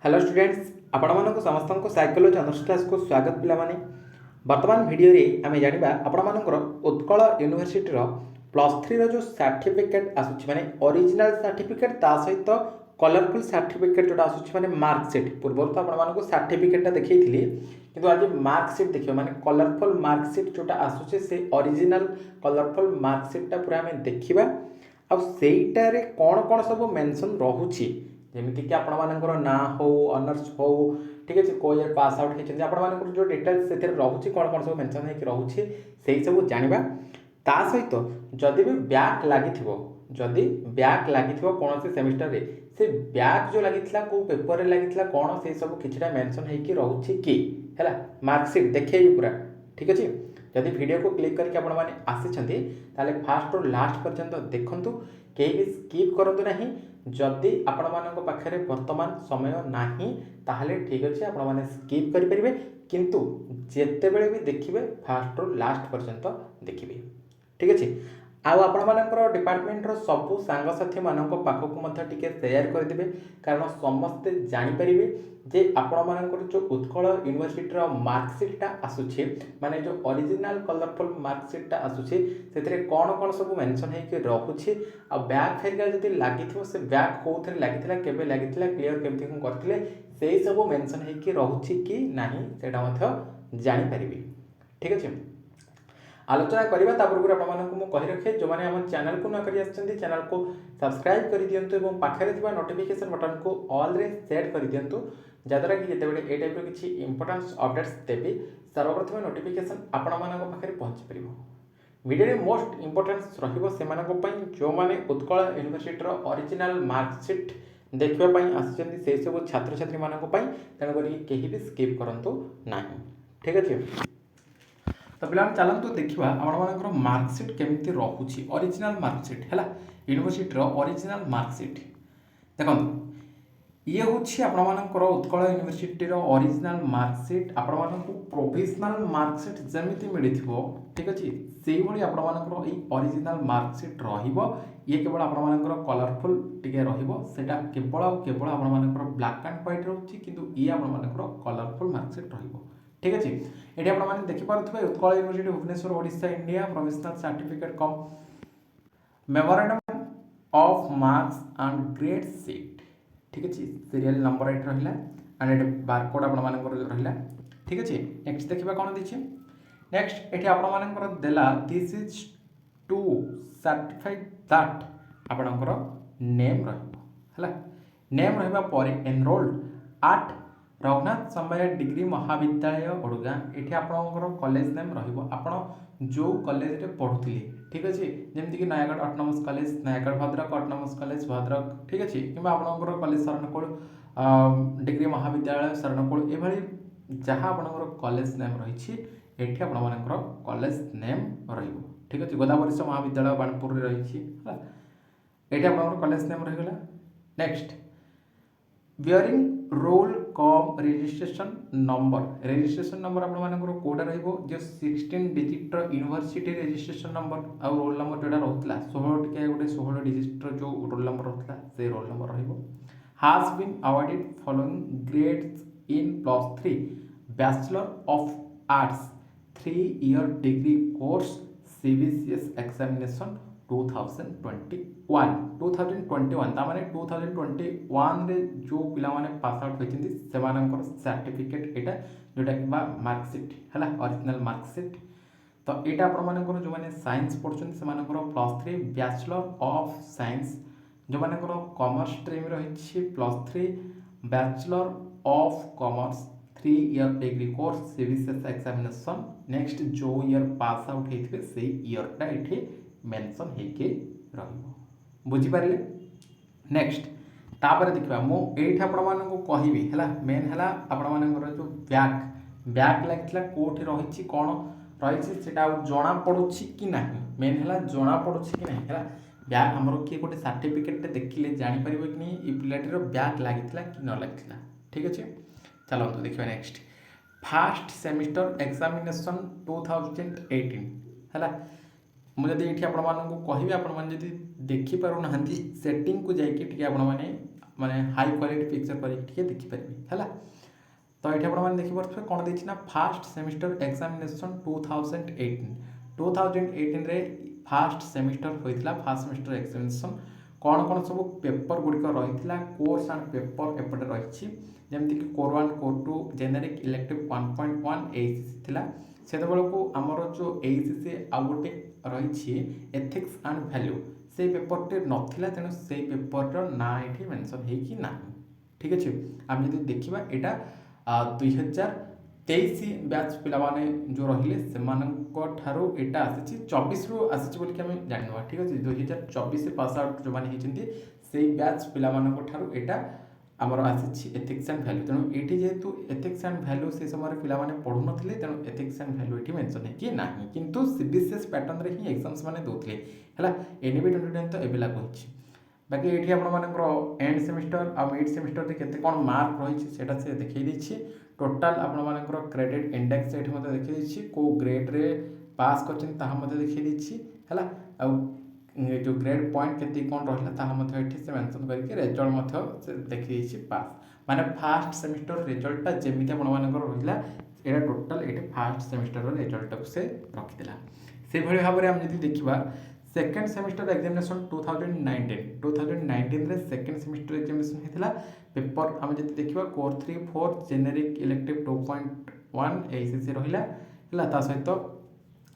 Hello students आपण मानक समस्त को साइकोलॉजी ऑनर्स क्लास को स्वागत पिला माने वर्तमान वीडियो रे आमे जानिबा आपण मानकर उत्कल यूनिवर्सिटी रो +3 रो जो सर्टिफिकेट आसुची माने ओरिजिनल सर्टिफिकेट ता सहित कलरफुल सर्टिफिकेट जोटा आसुची माने मार्कशीट पूर्व तो आपण मानक सर्टिफिकेट देखैथिली किंतु आज मार्कशीट देखियो माने कलरफुल मार्कशीट जोटा आसुची से ओरिजिनल कलरफुल मार्कशीट ता पूरा आमे देखिबा आ सेइटारे कोन कोन सब मेंशन रहूची जमीक आपर ना हो ऑनर्स हो ठीक है को इयर पास आउट होती आपर जो डिटेल्स से रोचे कौन कौन सब मेंशन होकर रोचे से सब जाना ता सहित जदि भी बैक लगी जदि बैक लगी कौन से सेमिस्टर रे से बैक जो लगी कौ पेपर लगी कौन से सब किसी मेंशन होकर रोचे कि है मार्कशीट देखे पूरा ठीक अच्छे जदि वीडियो को क्लिक करके आपण मैंने आसी फास्ट और लास्ट पर्यंत देखु कहीं भी स्किप करूँ ना जदि आपण मान पाखे वर्तमान समय नाही ताहले ठीक अच्छे आपण मैंने स्किप करेंगे किंतु जितेबले भी देखिए फास्ट और लास्ट पर्यंत देखिए ठीक अच्छे आपण डिपार्टमेंट सबू सांगसाथी मानक पाखक टिके शेयर करदे कारण समस्ते जानीपर जे आपण मानकर जो उत्कल यूनिवर्सिटी मार्कशीटा आसूची माने जो ओरिजिनल कलरफुल मार्कशीटा आसूची से कौन कौन सब मेंशन होकर रोचे आ बैग फेरिका जब लगी से बैग कौन लगी केवे लगी क्लीयर केमती कौन करते से सब मेंशन होकर रोचे कि नहीं से जापर ठीक अच्छे आलोचना करवा पूर्व आपको कही रखे जो मैंने आम चैनल को नक चैनल को सब्सक्राइब कर दिंतु और पाखे नोटिफिकेशन बटन को ऑल रे सेट कर दिंतु जहाद्वारा कि जिते ये टाइप किसी इंपोर्टेंट अपडेट्स देवी सर्वप्रथम नोटिफिकेशन आपण पाखे पहुँची पार वीडियो मोस्ट इंपोर्टेंस रही जो मैंने उत्कल यूनिवर्सिटी ओरिजिनल मार्कशीट देखापी आसी सब छात्र छात्री मानक तेणुक कहीं भी स्किप करूँ ना ठीक अच्छे तो पे चलतु देखा आपर मार्कशीट केमती रोचे ओरिजिनल मार्कशीट है यूनिवर्सिटी ओरिजिनल मार्कशीट देखो ये हूँ आपर उत्कल यूनिवर्सिटी ओरिजिनल मार्कशीट आपण प्रोविजनल मार्कशीट जमी मिली ठीक अच्छे से भाई आपर ओरिजिनल मार्कशीट ये केवल आपर कलरफुल टी रोटा केवल केवल आपर ब्लैक एंड व्हाइट रोचे किंतु ये आपर कलरफुल मार्कशीट ठीक अच्छे ये आपने देखिपे Utkal university Bhubaneswar Odisha India provisional certificate cum memorandum of marks and grade sheet ठीक अच्छे सीरियल नंबर एट रहा एंड ये बारकोड आपला ठीक अच्छे नेक्स्ट देखा कौन देखिए नेक्स्ट ये आपला this is to certify that आपणकर नेम रहा नेम रहा एनरोल्ड आट रघुनाथ समय डिग्री महाविद्यालय ओडगाँ ये आपंकर कॉलेज नेम रही जो कॉलेज रे पढ़ुले ठीक अच्छे जमीक Nayagarh autonomous college Nayagarh Bhadrak autonomous college Bhadrak ठीक अच्छे कि आपंकर कॉलेज शरणकोल डिग्री महाविद्यालय शरणकोल ये जहाँ आपंकर कॉलेज नेम रही ये आपर कॉलेज नेम ठीक अच्छे गोदावरी महाविद्यालय बाणपुर रही ये आप कॉलेज नेम रहीगला next bearing roll cum registration number आप कौटा रो 16 डिजिट यूनिवर्सिटी रजिस्ट्रेशन नंबर आ रोल नंबर जोड़ा रोला 16 टी गोटे 16 डिजिट जो रोल नंबर रोला से roll number has been awarded following grades in +3 bachelor of arts 3 year degree course CBCS examination 2021 तामाने 2021 रे जो पिला माने पास आउट होइछिंदी सेमानकर सर्टिफिकेट एटा जोटा कि मार्कशीट हैला ओरिजिनल मार्कशीट तो एटा आपण मानकर जो माने साइंस पढुछन सेमानकर +3 बैचलर ऑफ साइंस जो मानकर कॉमर्स स्ट्रीम रहिछि +3 bachelor of commerce 3 year degree course CBCS examination next जो ईयर पास आउट हेथिबे से ईयरटा एठी मेंशन हेके रहिबो बुझिपारे नेक्स्ट तापर देखा मुझे आपको कहबी है मेन है आपर जो बैक लगी कौटी रही कौन रही जना पड़ी कि ना मेन है जना पड़ी कि ना है बैक आमर किए गोटे सर्टिफिकेट देखिले जापर कि नहीं ये पिलाटीर बैक लगी कि न लगी ठीक अच्छे चलते देखिए नेक्स्ट फास्ट सेमिस्टर एग्जामिनेशन 2018 है मुझे ये आपको कहबी आप देखिपार ना सेटिंग को जाकि आपने माने हाई क्वालिटी पिक्चर करके देखिपारे है। तो ये आप देखिपे कौन देती ना फास्ट सेमिस्टर एग्जामिनेशन 2018 रे फास्ट सेमिस्टर होता फास्ट सेमिस्टर एग्जामिनेशन कौन कौन सब पेपर गुड़िक रही कोर्स एंड पेपर एपटे रही जमीक core 1 core 2 generic elective 1.1 ACC थिला से को आमर जो एसीसी आउ गोटे रही एथिक्स एंड वैल्यू से पेपर नाला तेणु से पेपर ना ये मेंशन है ना। ठीक अच्छे आम जब देखा यहाँ 2023 बैच पिलाने जो रहिले से यहाँ आसी 24 रु आसी बोल जानवा। ठीक अच्छे 2024 पास आउट जो मैंने से बैच पिला आमर आसी एथिक्स एंड वैल्यू तेणु ये जेहेतु एथिक्स एंड वैल्यू से समय पे पढ़ु नथिले तेणु एथिक्स एंड वैल्यू ये मेंशन है कि ना किंतु सीबीसीएस पैटर्न रे ही एग्जाम्स माने दोथले हला एनबी 2010 तो एबे लागू होछि। बाकी ये आप एंड सेमिस्टर आ मिड सेमिस्टर रे केते कोन मार्क रही सेटा से देखै दैछि टोटल आपनकर क्रेडिट इंडेक्स एठी मते देखै दैछि को ग्रेड रे पास करछन ताहा मते देखै दैछि हला आ जो ग्रेड पॉइंट केते कोन रहला ताहा मते एठी से मेंशन करके रिजल्ट मते देखै दैछि पास माने फास्ट सेमिस्टर रिजल्ट ता जेमिति आपनकर रहिला एटा टोटल एठी फास्ट सेमिस्टर रो रिजल्ट को से रखि देला। से भली भाबरे हम जदि देखिबा सेकेंड सेमिस्टर एग्जामिनेशन 2019 रे सेकेंड सेमिस्टर एग्जामिनेशन हेतिला पेपर हम जदि देखिबा कोर 3 4 जेनेरिक इलेक्टिव 2.1 एसीसी रहिला हला ता सहित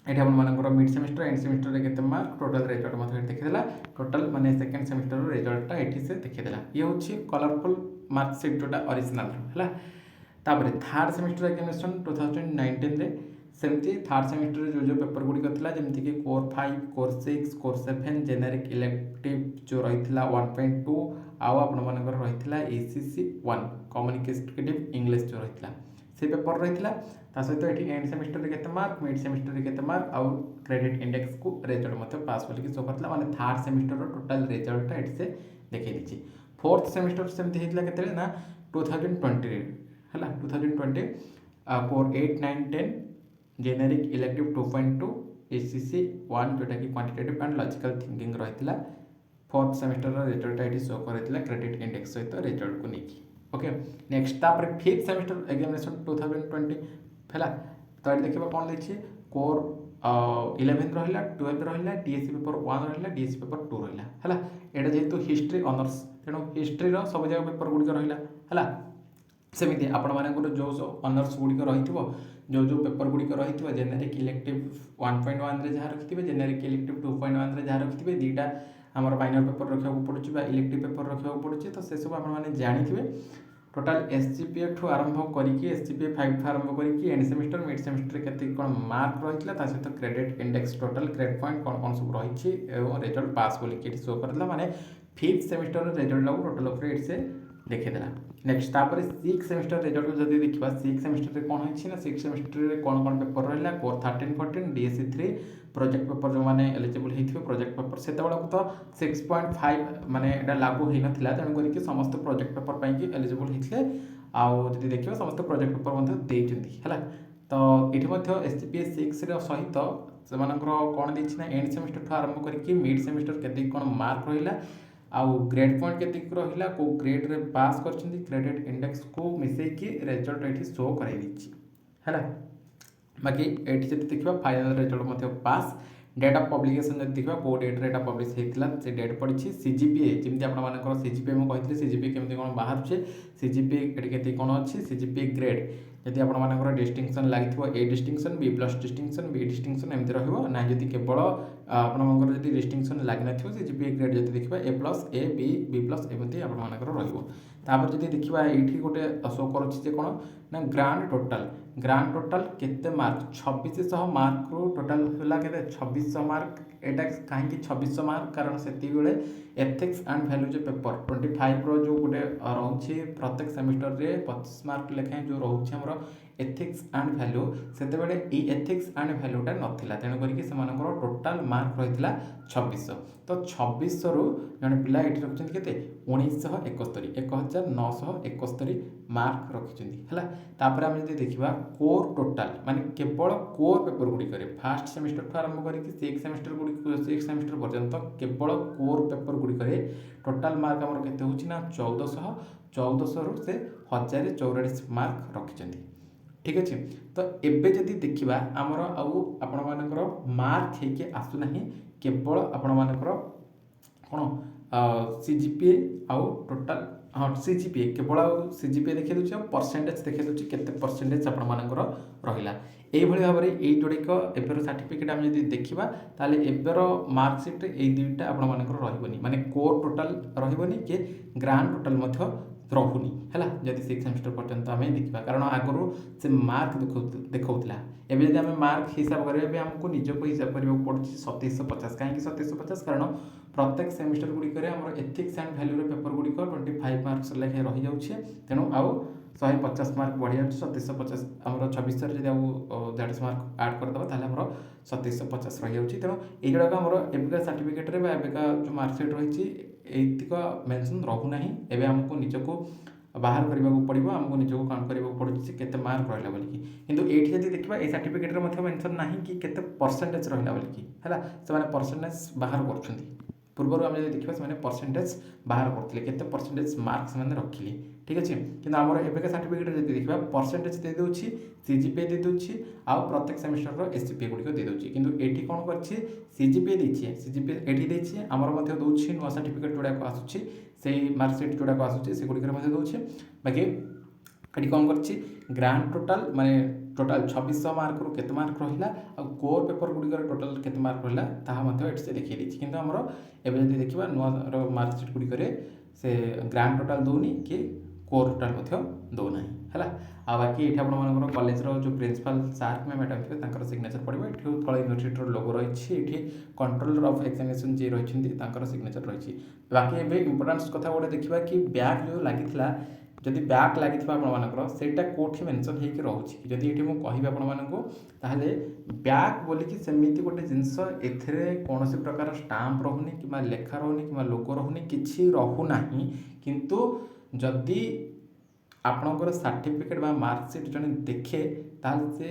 एठी अपन मानकर मिड सेमिस्टर एंड सेमिस्टर रे केते मार्क टोटल रिजल्ट मते देखिदेला टोटल माने सेकेंड सेमिस्टर रो रिजल्ट ता एठी से देखिदेला ये होछि कलरफुल मार्क शीट जोटा ओरिजिनल हला। तापर थर्ड सेमिस्टर एग्जामिनेशन 2019 रे सेमती थर्ड सेमिस्टर जो पेपर गुड़िक था जमीक कि core 5 core 6 core 7 generic elective जो रही 1.2 आउ आपण रही एसीसी 1 कम्युनिकेटिव इंग्लिश जो रही से पेपर रही सहित ये एंड सेमिस्टर के मार्क मिड सेमिस्टर के मार्क आउ क्रेडिट इंडेक्स को रिजल्ट मत पास बोलिक शो करता माने थर्ड सेमिस्टर टोटल रिजल्ट ये से देखी दी। फोर्थ सेमिस्टर सेमती होता के ना 2020 है 2020 कोर 8 9 10 जेनेरिक इलेक्टिव 2.2 एसीसी 1 जोटा कि क्वांटिटेटिव एंड लॉजिकल थिंकिंग रही फोर्थ सेमिस्टर रिजल्ट ये शो करता क्रेडिट इंडेक्स सहित रिजल्ट को लेकिन ओके। नेक्स्ट तापर फिफ्थ सेमिस्टर एग्जामिनेशन 2020 है तो ये देखा कौन देखिए कोर 11 रहा 12 रहा डीएससी पेपर 1 रहा डीएससी पेपर 2 रहा है यहाँ जेहेतु हिस्ट्री ऑनर्स तेणु हिस्ट्री सब जगह पेपर गुड़िक रहा है सेमती आपण मानकर जो ऑनर्स गुड़िक रही जो पेपर गुड़िक रही जेनेरिक इलेक्टिव 1.1 रे जहाँ रखिथे जेनेरिक इलेक्टिव 2.1 रे जहाँ रखिथे दीटा आमर माइनर पेपर रखा पड़ुछि इलेक्टिव पेपर रखा पड़ुछि तो से सब आपने जानिथिबे टोटाल एसजीपीए ठू आरंभ करिकी एसजीपीए 5 ठू आरंभ करिकी एंड सेमिस्टर मिड सेमिस्टर केते कोन मार्क रहितला ता सहित credit index total grade point कोन कोन सब रहिछि एवं रिजल्ट पास बोली के शो करला माने फिफ्थ सेमिस्टर रिजल्ट लागू टोटल ऑफ रेट से देखे देला। नेक्स्ट तापर 6 सेमिस्टर रिजल्ट को जदी देखिबा 6 सेमिस्टर रे कोन होइछि ना 6 सेमिस्टर रे कोन कोन पेपर रहला कोर 13 14 डीएससी 3 प्रोजेक्ट पेपर जो माने एलिजिबल हेथिबे प्रोजेक्ट पेपर सेते बेला को तो 6.5 माने एटा लागू हेइ नथिला तण करि कि समस्त प्रोजेक्ट पेपर पई कि एलिजिबल हेथिले आउ जदी देखिबा समस्त प्रोजेक्ट पेपर मध्ये देइचंती हला तो एठी मध्ये एसजीपीए 6 रे सहित सेमानकर कोन दैछि ना एंड सेमिस्टर ठू आरंभ करि कि मिड सेमिस्टर केते कोन मार्क रहिला आउ ग्रेड पॉइंट केते रहिला को ग्रेड रे पास करछंती क्रेडिट इंडेक्स को मिसै कि रिजल्ट एठी शो कराइ दिछि हला। बाकी एठी जति देखिबा फाइनल रिजल्ट मध्ये पास डेट ऑफ पब्लिकेशन जति देखिबा को डेट रे एटा पब्लिश हेतिला से डेट पड़िछि सीजीपीए जेमति आपण मानकर सीजीपीए म कहितले सीजीपीए केमति कोन बाहर छे सीजीपीए एठी केते कोन अछि सीजीपीए ग्रेड जति आपण मानकर डिस्टिंक्शन लागिथिबो A distinction B plus distinction B distinction एमति रहइबो ना जति केवल आपण मानकर जति डिस्टिंक्शन लागि नथिबो सीजीपीए ग्रेड जति देखिबा A plus A B B plus एमति आपण मानकर रहइबो। तापर जति देखिबा एठी गोटे शो करछि जे कोन ना ग्रांड टोटल केते मार्क 2600 मार्क रो टोटल होला केते 2600 मार्क एटा काहे कि 2600 मार्क कारण सेति बेले एथिक्स एंड वैल्यू जो पेपर 25 रो जो गोटे रहउछि प्रत्येक सेमिस्टर रे 25 मार्क लेखे जो रहउछि हमरो एथिक्स एंड वैल्यू सेतेबेले ई एथिक्स एंड वैल्यूटा नथिला तेणु करिक सेमानकर टोटाल मार्क रहितला 2600 तो 2600 रु जने पिला एठी रखछन केते 1971 1971 मार्क रखिछन हला तापर हम जदि देखिबा कोर टोटाल माने केवल कोर पेपर गुडी करे फर्स्ट सेमेस्टर ठू आरंभ करिक सिक्स सेमेस्टर गुडी सिक्स सेमेस्टर पर्यंत केवल कोर पेपर गुडी करे टोटाल मार्क हमर केते होछि ना 1400 रु से 1044 मार्क रखिछन ठीक अच्छे तो एबे जदि देखिबा हमर आउ आपण मानकर मार्क हेके आसु नाही केवल आपण मानकर कोन सीजीपीए आउ टोटल हाँ सीजीपीए केवल सीजीपीए देखे दूचे परसेंटेज देखे दूचे केते परसेंटेज आपण मानकर रहिला एई भली भाव रे एई जोड़ेक एबर सर्टिफिकेट हम जदि देखिबा ताले एबर मार्कशीट एई दुईटा आपण मानकर रहबनी माने कोर टोटल रहबनी के ग्रांड टोटल मध्य रहुनी है जदि सिक्स सेमेस्टर पर्यंत आम देखा कारण आगु से मार्क देखा एवं जब आम मार्क हिसाब करेंगे आमको निजक हिसाब करने पड़े 2750 कहीं 2750 कारण प्रत्येक सेमिस्टर गुड़िक एथिक्स एंड वैल्यू पेपर गुड़िक 25 मार्क्स लेखे रही जाऊे तेणु आउ 150 मार्क बढ़ी जाऊँ 2750 आम 2600 जब आउ 150 मार्क आड करदे ताल 2750 रही जाऊँगी तेणु युवाक आम एबिका सर्टिफिकेट एबिका जो मार्कसीट रही एतिक मेंशन रहूना एवं आमको निजक बाहर करने को पड़ो आमको निजक काउंट करने को पड़े केते मार्क रहा बोलिकी किंतु एठी जदि देखिबा ए सर्टिफिकेट रे मध्य मेंशन नाही कि केते परसेंटेज रहा बोलिकी हैला से माने परसेंटेज बाहर करछुंती पूर्व आम जब देखा से परसेंटेज बाहर करते केते परसेंटेज मार्क्स मैंने रखिले ठीक अच्छे कि आमर एबिका सर्टिफिकेट जब देखा परसेंटेज दे दूची सीजीपीए दे दूची आउ प्रत्येक सेमेस्टर एसजीपीए गुड़िक दे दूची किंतु एठी कौन करछि सीजीपीए देछि सीजीपीए एठी देछि आमर मध्य दोछि नुवा सर्टिफिकेट जोड़ाक आसुछि सेही मार्कशीट जोड़ाक आसुछि से गुड़िक मध्य दोछि बाकी एठी कौन करछि ग्रांड टोटल माने टोटाल 2600 मार्क रु केते मार्क रहिला आ कोर पेपर गुड़िकर टोटाल केते मार्क रहिला ताहा मध्य एठी से देखि देछि किंतु हमर एबे जदि देखिबा नुवा मार्कशीट गुड़िकर से ग्रांड टोटाल दोनी कि कोर टोटाल मध्य दो नाही हैला आ बाकी एठी आपण मानकर कॉलेज रो जो प्रिंसिपल सार में मैडम थे तांकर सिग्नेचर पड़िबो एठी उत्कल यूनिवर्सिटी रो लोगो रहिछि एठी कंट्रोलर ऑफ एग्जामिनेशन जे रहिछन्ती तांकर सिग्नेचर रहिछि बाकी एबे इंपोर्टेंस कथा गोटे देखिबा कि बैक जो लागितला जदि बैक लागिथिबा आपण मानकर सेटा कोठी मेंशन हेकि रहउछि जदि एठी मु कहिबा आपण मानको ताहले बैक बोली कि सेमिति गोटे जिंस एथरे कोनोसी प्रकार स्टाम्प रहउनी किबा लेखा रहउनी किबा लोगो रहउनी किछि रहउ नाही किंतु जदि आपणकर सर्टिफिकेट बा मार्कशीट जने देखे ताल से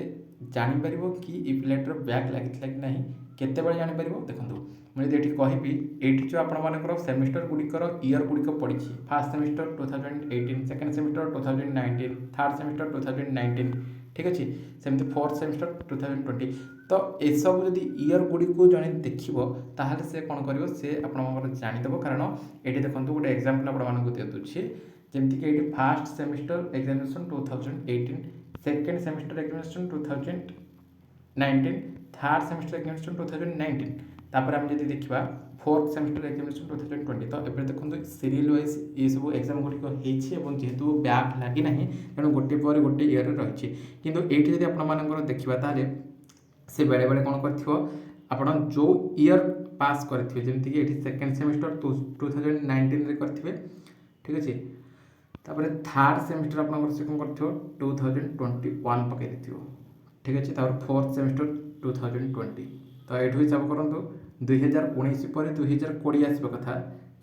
जानि परिबो कि ई प्लेटर बैक लागितला कि नाही केते बेले जानि परिबो देखंतु मैं ये कहबी ये जो आपण मानकर सेमिस्टर गुड़िकर इयर गुड़िक पड़ी first semester 2018 second semester 2019 third semester 2019 ठीक अच्छे सेमती फोर्थ सेमिस्टर 2020 तो ये सब जब इयर गुड़ी को जड़े देखो ताहले से कौन कर से आप जानीदेव कारण ये देखो गोटे एग्जाम्पल आपको दे दूसरी जमीक ये fast semester examination 2018 second semester examination 2019 third semester examination 2019 तापर हम जब देखा फोर्थ सेमिस्टर एग्जामिनेशन 2020 तो एबे देखो सीरियल वाइज ये सब एग्जाम गुड़िक होती जेहेतु बैक लगी ना तेणु गोटे पर गोटे इयर रही किंतु एठी जदि आपण मानकर देखिबा ताले से बेले बेले कौन कर जो इयर पास करेंगे जमीक कि सेकेंड सेमिस्टर 2019 रे करथिबे ठीक अच्छे तापर थर्ड सेमिस्टर आपन से कौन कर 2021 पकई देथिबो ठीक अच्छे तापर फोर्थ सेमिस्टर 2020 तो ये हिसाब करूँ 2019 पर 2020 आसवा कथा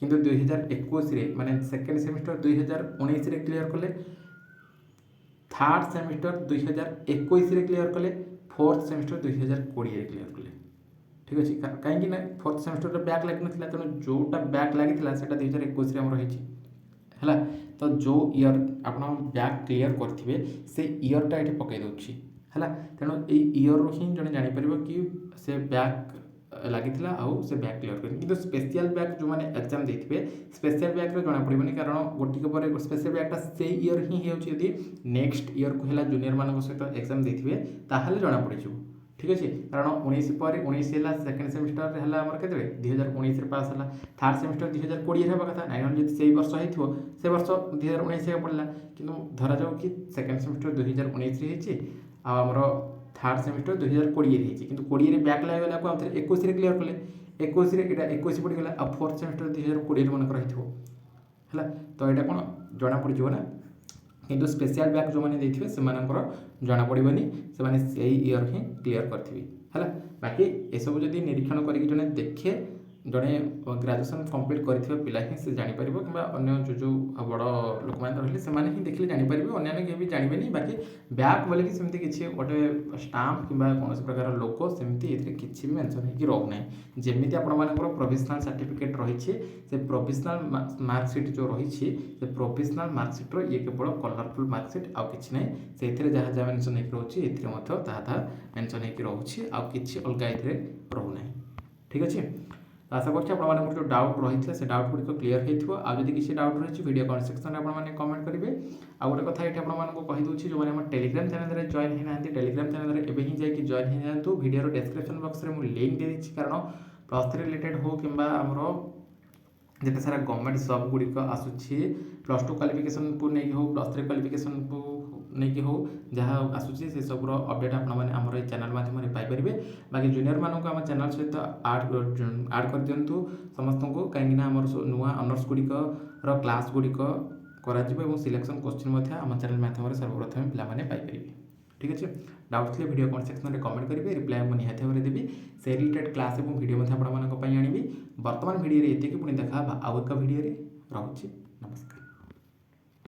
किंतु 2021 माने सेकेंड सेमिस्टर 2019 रे क्लियर कले थर्ड सेमिस्टर 2021 रे क्लियर कले फोर्थ सेमिस्टर 2020 रे क्लियर कले ठीक अच्छे कहीं ना फोर्थ सेमिस्टर बैक लगी ना तेणु जोटा बैक लगी से 2021 आम रही है तो जो इयर आप बैक क्लियर करेंगे से इयरटा ये पकई दूसरी है तेणु ये इयर ही जड़े जापर कि से बैक लगी आउ से बैक क्लियर कर कि स्पेशल बैक जो मैंने एग्जाम देते स्पेशल बैक जना पड़े कारण गोटिक पर स्पेशल बैकटा से इयर ही होती नेक्स्ट इयर को है जूनियर मान सहित एग्जाम देते ताहले जना पड़ ठीक अच्छे कारण 19 पर 19 है सेकेंड सेमिस्टर है आम के 2019 पास है थर्ड सेमिस्टर 2020 हवा कथा नाइन जब से वर्ष हो से वर्ष 2019 पड़ा कि धरा जाऊ कि सेकेंड सेमिस्टर 2019 आमर थर्ड सेमिस्टर 2020 कि 20 बैक लगेगा आम 21 क्लियर कले 21 पड़गला आ फोर्थ सेमिस्टर 2020 मन रही है तो यहाँ कौन जना पड़ ना କିନ୍ତୁ ସ୍ପେଶିଆଲ ବ୍ୟାକ୍ ଯେଉଁମାନେ ଦେଇଥିବେ ସେମାନଙ୍କର ଜଣାପଡ଼ିବନି, ସେମାନେ ସେଇ ଇୟର୍ ହିଁ କ୍ଲିୟର କରିଥିବେ ହେଲା। ବାକି ଏସବୁ ଯଦି ନିରୀକ୍ଷଣ କରିକି ଜଣେ ଦେଖେ, ଜଣେ ଗ୍ରାଜୁଏସନ୍ କମ୍ପ୍ଲିଟ୍ କରିଥିବା ପିଲା ହିଁ ସେ ଜାଣିପାରିବ, କିମ୍ବା ଅନ୍ୟ ଯେଉଁ ବଡ଼ ଲୋକମାନେ ରହିଲେ ସେମାନେ ହିଁ ଦେଖିଲେ ଜାଣିପାରିବେ, ଅନ୍ୟାନ୍ୟ କେହି ବି ଜାଣିବେନି। ବାକି ବ୍ୟାକ୍ ବୋଲିକି ସେମିତି କିଛି ଗୋଟେ ଷ୍ଟାମ୍ପ କିମ୍ବା କୌଣସି ପ୍ରକାର ଲୋଗୋ ସେମିତି ଏଥିରେ କିଛି ବି ମେନସନ୍ ହେଇକି ରହୁନାହିଁ। ଯେମିତି ଆପଣମାନଙ୍କର ପ୍ରୋଭିଜନାଲ୍ ସାର୍ଟିଫିକେଟ୍ ରହିଛି, ସେ ପ୍ରୋଭିଜନାଲ୍ ମାର୍କସିଟ୍ ଯେଉଁ ରହିଛି, ସେ ପ୍ରୋଭିଜନାଲ୍ ମାର୍କସିଟ୍ର ଇଏ କେବଳ କଲରଫୁଲ୍ ମାର୍କସିଟ୍, ଆଉ କିଛି ନାହିଁ। ସେଇଥିରେ ଯାହା ଯାହା ମେନସନ୍ ହେଇକି ରହୁଛି ଏଥିରେ ମଧ୍ୟ ତାହା ମେନସନ୍ ହେଇକି ରହୁଛି, ଆଉ କିଛି ଅଲଗା ଏଥିରେ ରହୁନାହିଁ। ଠିକ୍ ଅଛି, ଆଶା କରୁଛି ଆପଣମାନଙ୍କର ଯେଉଁ ଡାଉଟ୍ ରହିଥିଲା ସେ ଡାଉଟ୍ ଗୁଡ଼ିକ କ୍ଲିୟର ହେଇଥିବ। ଆଉ ଯଦି କିଛି ଡାଉଟ୍ ରହିଛି ଭିଡ଼ିଓ କମେଣ୍ଟ ସେକ୍ସନରେ ଆପଣମାନେ କମେଣ୍ଟ କରିବେ। ଆଉ ଗୋଟେ କଥା ଏଠି ଆପଣମାନଙ୍କୁ କହିଦେଉଛି, ଯେଉଁମାନେ ଆମ ଟେଲିଗ୍ରାମ ଚ୍ୟାନେଲରେ ଜଏନ୍ ହେଇନାହାନ୍ତି, ଟେଲିଗ୍ରାମ ଚ୍ୟାନେଲରେ ଏବେ ହିଁ ଯାଇକି ଜଏନ୍ ହେଇଯାଆନ୍ତୁ। ଭିଡ଼ିଓର ଡେସ୍କ୍ରିପସନ୍ ବକ୍ସରେ ମୁଁ ଲିଙ୍କ୍ ଦେଇଦେଇଛି, କାରଣ +3 ରିଲେଟେଡ୍ ହଉ କିମ୍ବା ଆମର ଯେତେ ସାରା ଗଭର୍ଣ୍ଣମେଣ୍ଟ ଜବ୍ ଗୁଡ଼ିକ ଆସୁଛି, +2 କ୍ୱାଲିଫିକେସନ୍କୁ ନେଇକି ହଉ, +3 କ୍ୱାଲିଫିକେସନ୍କୁ ନେଇକି ହଉ, ଯାହା ଆସୁଛି ସେସବୁର ଅପଡ଼େଟ୍ ଆପଣମାନେ ଆମର এই ଚ୍ୟାନେଲ୍ ମାଧ୍ୟମରେ ପାଇପାରିବେ। ବାକି ଜୁନିୟରମାନଙ୍କୁ ଆମ ଚ୍ୟାନେଲ୍ ସହିତ ଆଡ଼୍ କରିଦିଅନ୍ତୁ ସମସ୍ତଙ୍କୁ, କାହିଁକିନା ଆମର ନୂଆ ଅନର୍ସ ଗୁଡ଼ିକର କ୍ଲାସ୍ ଗୁଡ଼ିକ କରାଯିବ ଏବଂ ସିଲେକ୍ସନ୍ କୋଶ୍ଚିନ୍ ମଧ୍ୟ ଆମ ଚ୍ୟାନେଲ୍ ମାଧ୍ୟମରେ ସର୍ବପ୍ରଥମେ ପିଲାମାନେ ପାଇପାରିବେ। ଠିକ୍ ଅଛି, ଡାଉଟ୍ ଥିଲେ ଭିଡ଼ିଓ କମେଣ୍ଟ ସେକ୍ସନରେ କମେଣ୍ଟ କରିବେ, ରିପ୍ଲାଏ ମୁଁ ନିହାତି ଭାବରେ ଦେବି। ସେ ରିଲେଟେଡ୍ କ୍ଲାସ୍ ଏବଂ ଭିଡ଼ିଓ ମଧ୍ୟ ଆପଣମାନଙ୍କ ପାଇଁ ଆଣିବି। ବର୍ତ୍ତମାନ ଭିଡ଼ିଓରେ ଏତିକି, ପୁଣି ଦେଖା ହେବା ଆଉ ଏକ ଭିଡ଼ିଓରେ। ରହୁଛି, ନମସ୍କାର।